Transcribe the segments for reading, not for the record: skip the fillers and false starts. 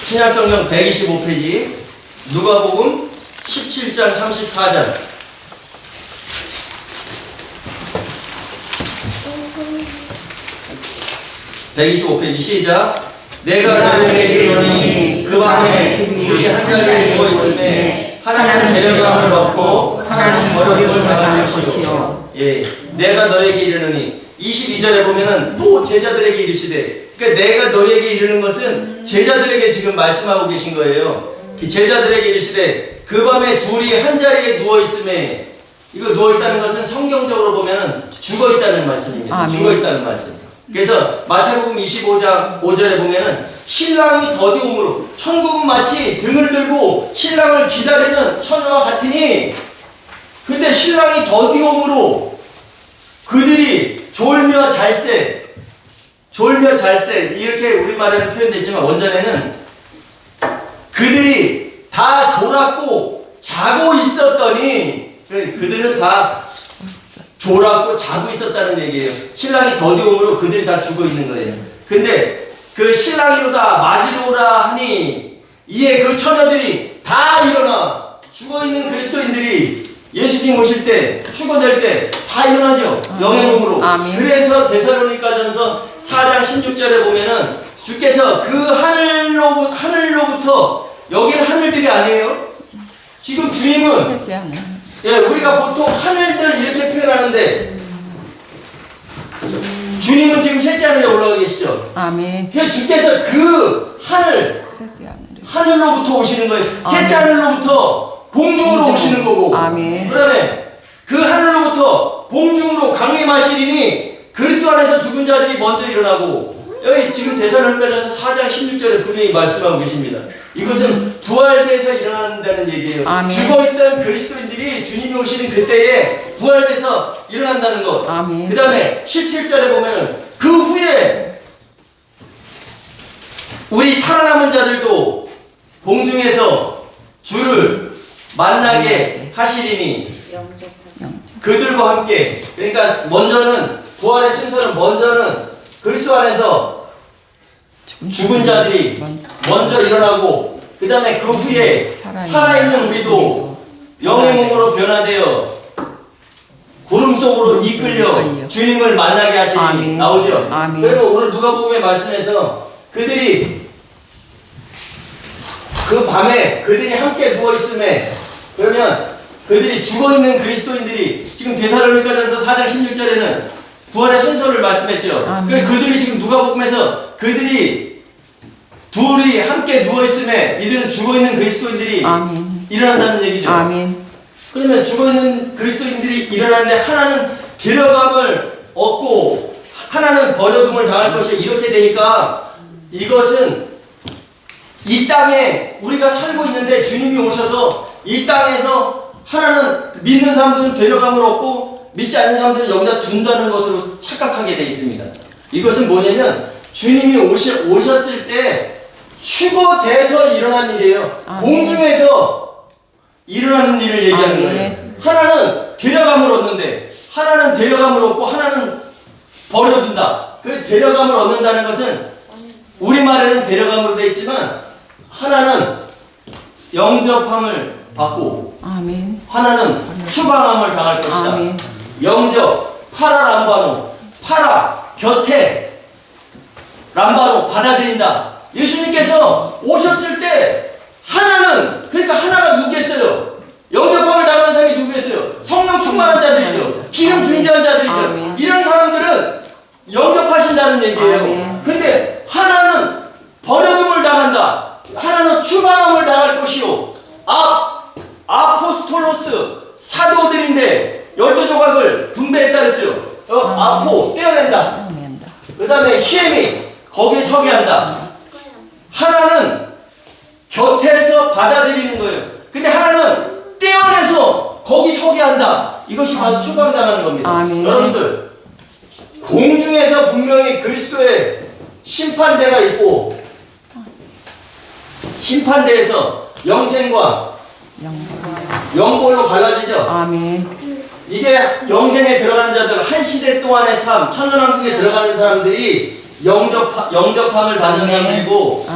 신약성경 125페이지 누가복음 17장 34절. (125페이지) 시작. 내가 너희에게 이르노니 그 밤에 둘이 한자리에 누워있음에 하나는 데려감을 얻고 하나는 버려짐을 당할 것이요. 예, 내가 너에게 이르노니 22절에 보면은 또 제자들에게 이르시되, 그러니까 내가 너에게 이르는 것은 제자들에게 지금 말씀하고 계신 거예요. 제자들에게 이르시되 그 밤에 둘이 한자리에 누워있음에, 이거 누워있다는 것은 성경적으로 보면은 죽어있다는 말씀입니다. 죽어있다는 말씀. 그래서 마태복음 25장 5절에 보면은 신랑이 더디옴으로, 천국은 마치 등을 들고 신랑을 기다리는 처녀와 같으니, 근데 신랑이 더디옴으로 그들이 졸며 잘세 이렇게 우리말에는 표현되지만 원전에는 그들이 다 졸았고 자고 있었더니, 그들은 다 졸았고 자고 있었다는 얘기예요. 신랑이 더디옴으로 그들이 다 죽어 있는 거예요. 근데 그 신랑이로다 맞이로 오라 하니 이에 그 처녀들이 다 일어나, 죽어 있는 그리스도인들이 예수님 오실 때, 휴거될 때 다 일어나죠. 영의 몸으로. 그래서 데살로니가전서 4장 16절에 보면은 주께서 그 하늘로부터, 여기는 하늘들이 아니에요. 지금 주님은, 예, 우리가 보통 하늘들 이렇게 표현하는데 주님은 지금 셋째 하늘에 올라가 계시죠. 아멘. 그래서 주께서 그 하늘로부터 오시는 거예요. 셋째 하늘로부터 공중으로 오시는 거고, 그 다음에 그 하늘로부터 공중으로 강림하시리니 그리스도 안에서 죽은 자들이 먼저 일어나고, 여기 지금 데살로니가전서 4장 16절에 분명히 말씀하고 계십니다. 이것은 부활돼서 일어난다는 얘기예요. 죽어있던 그리스도인들이 주님이 오시는 그때에 부활돼서 일어난다는 것. 그 다음에 17절에 보면 그 후에 우리 살아남은 자들도 공중에서 주를 만나게 하시리니 그들과 함께, 그러니까 먼저는 부활의 순서는 먼저는 그리스도 안에서 죽은 자들이 먼저 일어나고, 그 다음에 그 후에 살아있는 우리도 영의 몸으로 변화되어 구름 속으로 이끌려 주님을 만나게 하시니 나오죠. 그래서 오늘 누가복음의 말씀에서 그들이 그 밤에 그들이 함께 누워있음에, 그러면 그들이 죽어있는 그리스도인들이 지금 데살로니가전서 4장 16절에는 부활의 순서를 말씀했죠. 그들이 지금 누가복음에서 그들이 둘이 함께 누워있음에 이들은 죽어있는 그리스도인들이 일어난다는 얘기죠. 그러면 죽어있는 그리스도인들이 일어나는데 하나는 데려감을 얻고 하나는 버려둠을 당할 것이, 이렇게 되니까 이것은 이 땅에 우리가 살고 있는데 주님이 오셔서 이 땅에서 하나는 믿는 사람들은 데려감을 얻고 믿지 않는 사람들은 여기다 둔다는 것으로 착각하게 되어 있습니다. 이것은 뭐냐면 주님이 오셨을 때 휴거돼서 일어난 일이에요. 공중에서 일어나는 일을 얘기하는 거예요. 하나는 데려감을 얻는데 하나는 데려감을 얻고 하나는 버려둔다. 그 데려감을 얻는다는 것은 우리말에는 데려감으로 되어 있지만 하나는 영접함을 받고 하나는 추방함을 당할 것이다. 영접, 파라 람바노, 파라 곁에, 람바노 받아들인다. 예수님께서 오셨을 때 하나는, 그러니까 하나가 누구겠어요? 영접함을 당하는 사람이 누구겠어요? 성령 충만한 자들이죠. 기름 준비한 자들이죠. 이런 사람들은 영접하신다는 얘기예요. 근데 하나는 버려둠을 당한다. 하나는 추방함을 당할 것이요. 아포스톨로스, 사도들인데 12조각을 분배했다 그랬죠. 아포, 떼어낸다. 그 다음에 히에미, 거기에 서게 한다. 하나는 곁에서 받아들이는 거예요. 근데 하나는 떼어내서 거기 서게 한다. 이것이 바로 추방당하는 겁니다. 여러분들, 공중에서 분명히 그리스도의 심판대가 있고, 심판대에서 영생과 영벌로 갈라지죠. 이게 영생에 들어가는 자들, 한 시대 동안의 삶, 천년왕국에 들어가는 사람들이 영접함을 받는 사람들이고,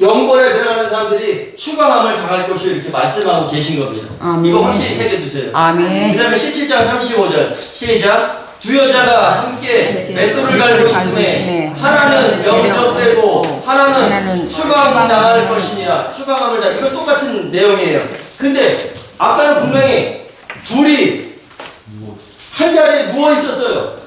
영벌에 들어가는 사람들이 추방함을 당할 것을 이렇게 말씀하고 계신 겁니다. 아멘. 이거 확실히 새겨두세요. 아멘. 그 다음에 17장 35절 시작. 두 여자가 함께 맷돌을 갈고 있음에 하나는 영접되고 하나는 추방당할 것이니라. 추방함을 당. 이거 똑같은 내용이에요. 근데 아까는 분명히 둘이 한 자리에 누워 있었어요.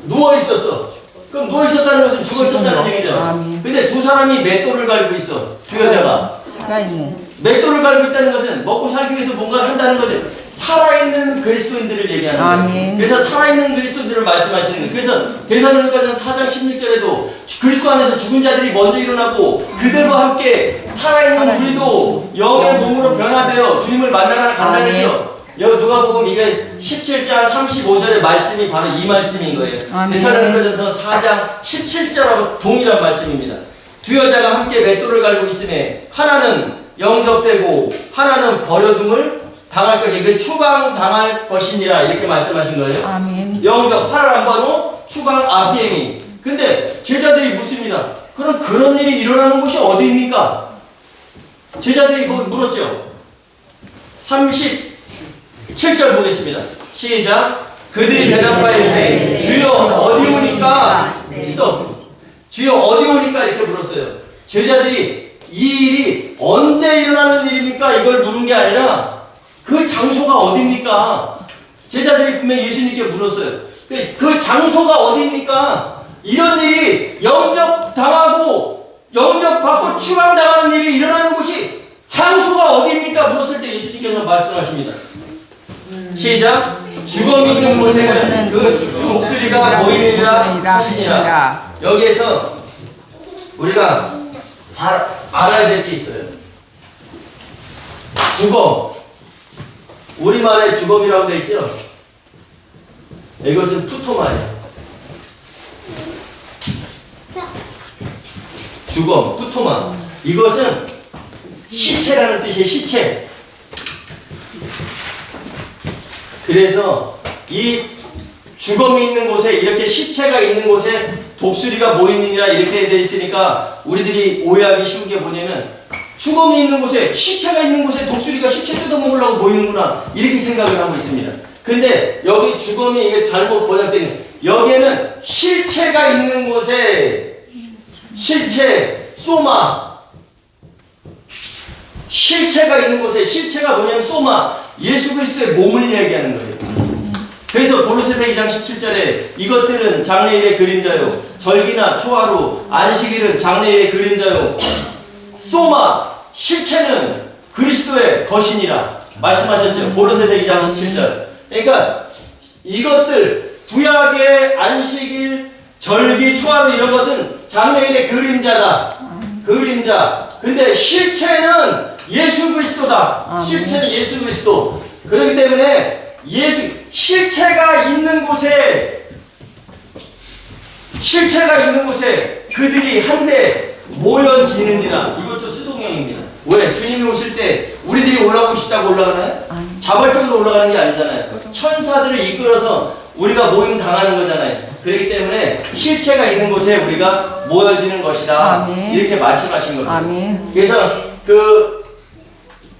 누워 있었어. 그럼 누워 있었다는 것은 죽어 있었다는 얘기잖아. 근데 두 사람이 맷돌을 갈고 있어. 두 여자가 살아있는. 맷돌을 갈고 있다는 것은 먹고 살기 위해서 뭔가를 한다는 거죠. 살아있는 그리스도인들을 얘기하는 거예요. 아멘. 그래서 살아있는 그리스도인들을 말씀하시는 거예요. 그래서 데살로니가전 4장 16절에도 그리스도 안에서 죽은 자들이 먼저 일어나고 그들과 함께 살아있는 우리도 영의 몸으로 변화되어 주님을 만나러 간다는 거죠. 여기 누가복음 이게 17장 35절의 말씀이 바로 이 말씀인 거예요. 데살로니가전서 4장 17절하고 동일한 말씀입니다. 두 여자가 함께 맷돌을 갈고 있음에 하나는 영접되고 하나는 버려둠을 당할 것이 그 추방 당할 것이니라 이렇게 말씀하신 거예요. 아멘. 영접 파란 번호 추방 아피엠이. 근데 제자들이 묻습니다. 그럼 그런 일이 일어나는 곳이 어디입니까? 제자들이 거기 물었죠. 37절 보겠습니다. 시작. 그들이 대답하였는데 주여 어디 오니까? 스톱. 주여 어디 오니까 이렇게 물었어요. 제자들이 이 일이 언제 일어나는 일입니까? 이걸 물은 게 아니라 그 장소가 어디입니까? 제자들이 분명히 예수님께 물었어요. 그 장소가 어디입니까? 이런 일이 영접당하고 영접받고 추방당하는 일이 일어나는 곳이 장소가 어디입니까? 물었을 때 예수님께서 말씀하십니다. 시작. 죽음이 있는 곳에는 그 독수리가 모이느니라 하시니라. 여기에서 우리가 잘 알아야 될 게 있어요. 죽음. 우리말에 죽음이라고 되어 있죠? 이것은 푸토마예요. 죽음, 푸토마. 이것은 시체라는 뜻이에요. 시체. 그래서 이 죽음이 있는 곳에 이렇게 시체가 있는 곳에 독수리가 모이느니라 이렇게 되어 있으니까 우리들이 오해하기 쉬운 게 뭐냐면 죽음이 있는 곳에 시체가 있는 곳에 독수리가 시체 뜯어먹으려고 모이는구나 이렇게 생각을 하고 있습니다. 근데 여기 죽음이 이게 잘못 번역된 여기에는 실체가 있는 곳에 실체 소마 실체가 있는 곳에 실체가 뭐냐면 소마 예수 그리스도의 몸을 이야기하는 거예요. 그래서 골로새서 2장 17절에 이것들은 장래일의 그림자요 절기나 초하루 안식일은 장래일의 그림자요 소마 실체는 그리스도의 것이니라 말씀하셨죠. 골로새서 2장 17절. 그러니까 이것들 구약의 안식일 절기 초하루 이런 것은 장래일의 그림자다. 그림자. 근데 실체는 예수 그리스도다. 실체는 예수 그리스도. 그렇기 때문에 실체가 있는 곳에 그들이 한데 모여지느니라. 이것도 수동형입니다. 왜? 주님이 오실 때 우리들이 올라가고 싶다고 올라가나요? 자발적으로 올라가는 게 아니잖아요. 천사들을 이끌어서 우리가 모임 당하는 거잖아요. 그렇기 때문에 실체가 있는 곳에 우리가 모여지는 것이다. 아멘. 이렇게 말씀하신 겁니다. 아멘. 그래서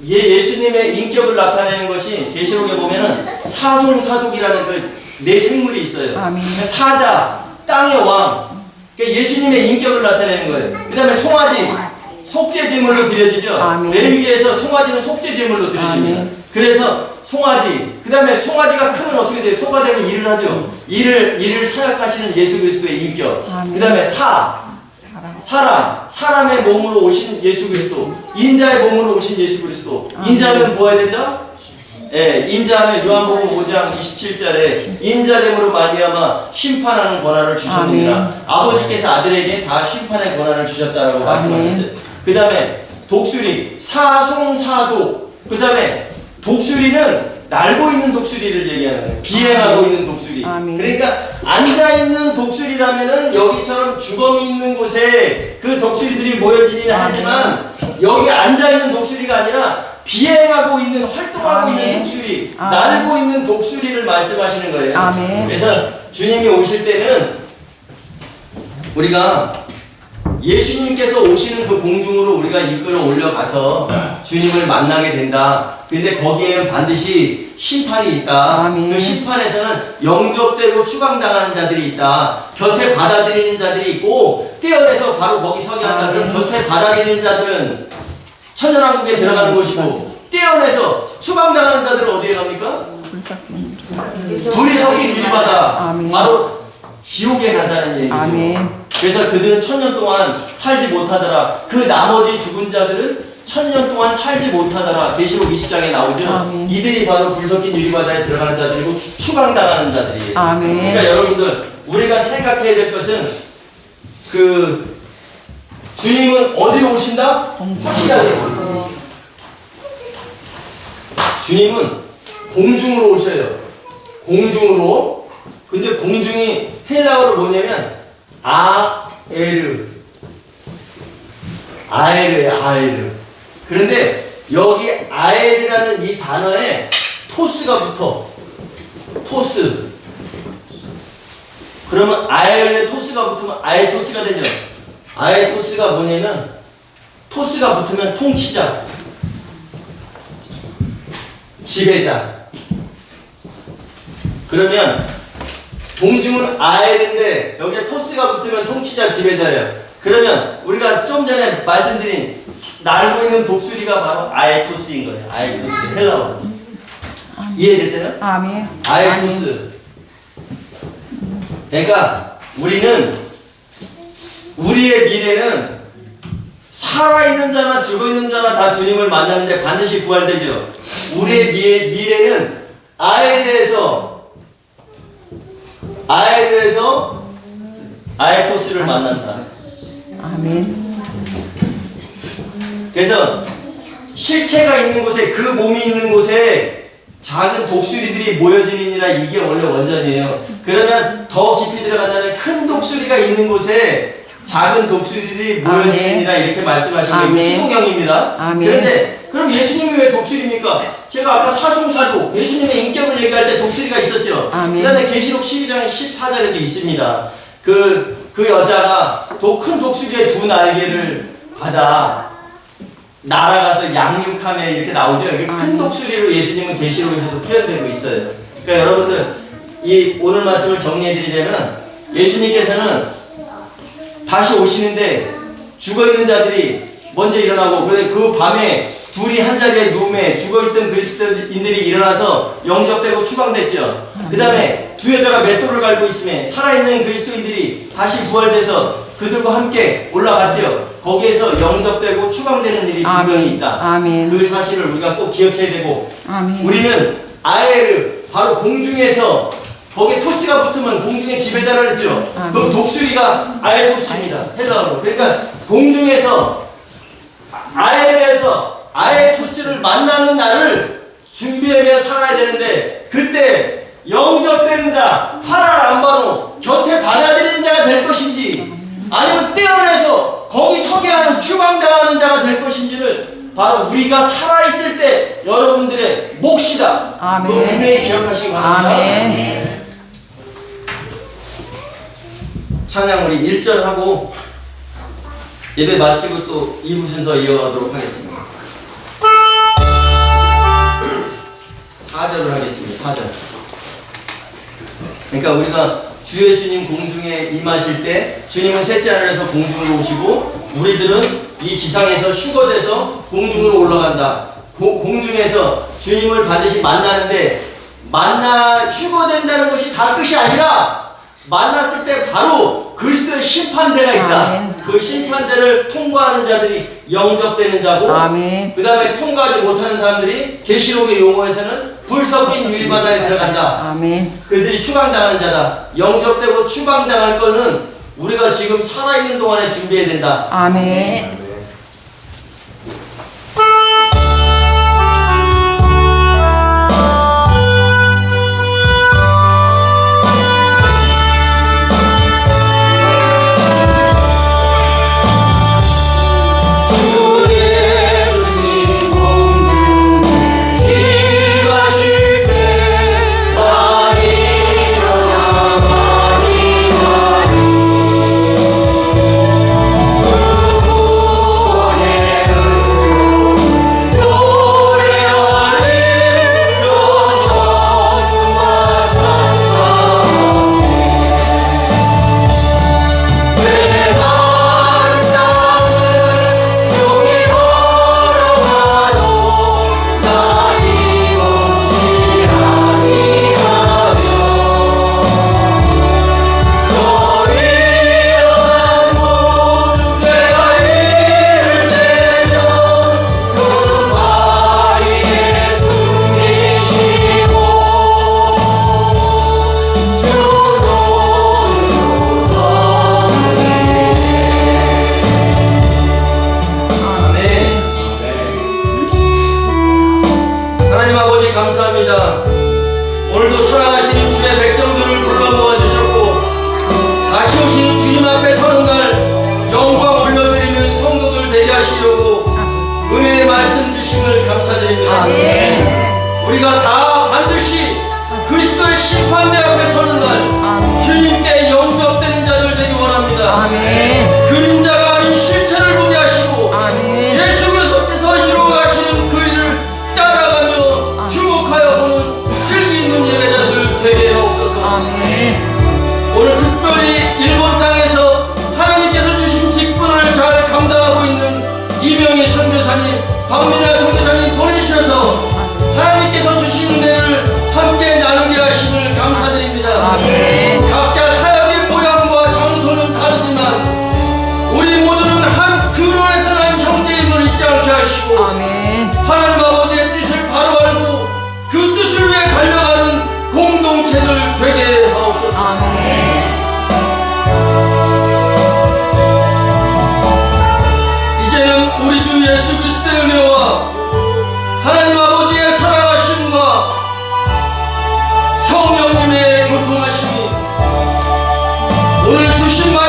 예수님의 인격을 나타내는 것이 계시록에 보면은 사손사독이라는 그 네 생물이 있어요. 아멘. 사자, 땅의 왕. 그러니까 예수님의 인격을 나타내는 거예요. 그 다음에 송아지, 속죄 제물로 드려지죠. 아멘. 레위기에서 송아지는 속죄 제물로 드려집니다. 그래서 송아지, 그 다음에 송아지가 크면 어떻게 돼요? 소가 되면 일을 하죠. 일을 사역하시는 예수 그리스도의 인격. 그 다음에 사람의 몸으로 오신 예수 그리스도, 인자의 몸으로 오신 예수 그리스도. 인자하면 뭐 해야 된다? 인자하면 요한복음 5장 27절에 인자됨으로 말미암아 심판하는 권한을 주셨느니라. 아버지께서 아들에게 다 심판의 권한을 주셨다라고 말씀하셨어요. 그 다음에 독수리, 사송사독. 그 다음에 독수리는 날고 있는 독수리를 얘기하는 거예요. 비행하고 있는 독수리. 그러니까 앉아있는 독수리라면은 여기처럼 주검이 있는 곳에 그 독수리들이 모여지기는 하지만 여기 앉아있는 독수리가 아니라 비행하고 있는, 활동하고 있는 독수리, 날고 있는 독수리를 말씀하시는 거예요. 그래서 주님이 오실 때는 우리가 예수님께서 오시는 그 공중으로 우리가 이끌어 올려가서 주님을 만나게 된다. 근데 거기에는 반드시 심판이 있다. 아멘. 그 심판에서는 영접되고 추방당하는 자들이 있다. 곁에 받아들이는 자들이 있고 떼어내서 바로 거기 서게 한다. 그럼 곁에 받아들이는 자들은 천년왕국에 들어가는 것이고 떼어내서 추방당하는 자들은 어디에 갑니까? 불이 섞인 유리바다. 아멘. 바로 지옥에 간다는 얘기죠. 아멘. 그래서 그들은 1000년 동안 살지 못하더라. 그 나머지 죽은 자들은 1000년 동안 살지 못하더라. 계시록 20장에 나오죠. 아멘. 이들이 바로 불 섞인 유리바다에 들어가는 자들이고 추방당하는 자들이에요. 아멘. 그러니까 여러분들 우리가 생각해야 될 것은 그 주님은 어디로 오신다? 확실하게 주님은 공중으로 오셔요. 공중으로. 근데 공중이 헬라어로 뭐냐면 아에르예요. 아에르. 그런데 여기 아에르라는 이 단어에 토스가 붙어. 토스. 그러면 아에르에 토스가 붙으면 아에토스가 되죠. 아에토스가 뭐냐면 토스가 붙으면 통치자, 지배자. 그러면 공중은 아에르인데 여기에 토스가 붙으면 통치자, 지배자예요. 그러면 우리가 좀 전에 말씀드린 날고 있는 독수리가 바로 아에토스인 거예요. 아에토스, 헬라어. 이해되세요? 아멘. 아에토스. 그러니까 우리는 우리의 미래는 살아있는 자나 죽어있는 자나 다 주님을 만나는데 반드시 부활되죠. 우리의 미래는 아에르에서 아에토스를 만난다. 아멘. 그래서 실체가 있는 곳에, 그 몸이 있는 곳에 작은 독수리들이 모여지느니라. 이게 원래 원전이에요. 그러면 더 깊이 들어간다면 큰 독수리가 있는 곳에 작은 독수리들이 모여지느니라. 이렇게 말씀하신 거예요. 이거 수동형입니다. 그런데 그럼 예수님이 왜 독수리입니까? 제가 아까 사송사도 예수님의 인격을 얘기할 때 독수리가 있었죠. 그 다음에 계시록 12장 14절에도 있습니다. 그 여자가 큰 독수리의 두 날개를 받아 날아가서 양육함에 이렇게 나오죠. 큰 독수리로 예수님은 계시록에서도 표현되고 있어요. 그러니까 여러분들 이 오늘 말씀을 정리해드리려면 예수님께서는 다시 오시는데 죽어있는 자들이 먼저 일어나고, 그런데 그 밤에 둘이 한 자리에 누움에 죽어있던 그리스도인들이 일어나서 영접되고 추방됐죠. 그 다음에 두 여자가 맷돌을 갈고 있음에 살아있는 그리스도인들이 다시 부활돼서 그들과 함께 올라갔죠. 거기에서 영접되고 추방되는 일이 분명히 있다. 그 사실을 우리가 꼭 기억해야 되고, 우리는 아에르, 바로 공중에서 거기에 토스가 붙으면 공중의 지배자를 했죠. 그 독수리가 아에토스입니다. 헬라어로. 그러니까 공중에서 아에르에서 아에토스를 만나는 날을 준비하며 살아야 되는데, 그때 영접되는 자, 파라람바노, 곁에 받아들이는 자가 될 것인지 아니면 떼어내서 거기 서게 하는 추방당하는 자가 될 것인지를 바로 우리가 살아있을 때 여러분들의 몫이다. 그거 분명히 기억하시기 바랍니다. 찬양 우리 1절 하고 예배 마치고 또 2부 순서 이어가도록 하겠습니다. 4절을 하겠습니다. 4절. 그러니까 우리가 주 예수님 공중에 임하실 때 주님은 셋째 하늘에서 공중으로 오시고 우리들은 이 지상에서 휴거돼서 공중으로 올라간다. 공중에서 주님을 반드시 만나는데 휴거된다는 것이 다 끝이 아니라 만났을 때 바로 그리스도의 심판대가 있다. 그 심판대를 통과하는 자들이 영접되는 자고, 그 다음에 통과하지 못하는 사람들이 계시록의 용어에서는 불 섞인 유리바다에 들어간다. 그들이 추방당하는 자다. 영접되고 추방당할 거는 우리가 지금 살아있는 동안에 준비해야 된다. 아멘. 주 기도합니다. 오늘도 사랑하시는 주의 백성들을 불러 모아주셨고 다시 오시는 주님 앞에 서는 날 영광 올려드리는 성도들 되게 하시려고 은혜의 말씀 주심을 감사드립니다. 우리가 다 반드시 그리스도의 심판대 앞에 서는 날 주님께 영접되는 자들 되기 원합니다. 그림자가 아닌 실체를 보게 하시고 예수 그리스도께서 이루어가시는 그 일을 따라가며 주목하여 보는 슬기 있는 예배자들 되게 하옵소서. 오늘 특별히 일본 땅에서 하나님께서 주신 직분을 잘 감당하고 있는 이명희 선교사님, 박민아 선교사님 보내주셔서 하나님께서 주신 은혜를 함께 나누게 하심을 감사드립니다. 각자 사역의 모양과 장소는 다르지만 우리 모두는 한 근원에서 난 형제임을 잊지 않게 하시고 하나님 아버지의 뜻을 바로 알고 그 뜻을 위해 달려가는 공동체들 되게 하옵소서. 이제는 우리 주 예수 그리스도의 은혜와 하나님 아버지의 살아가심과 성령님의 교통하심이 오늘 주신 말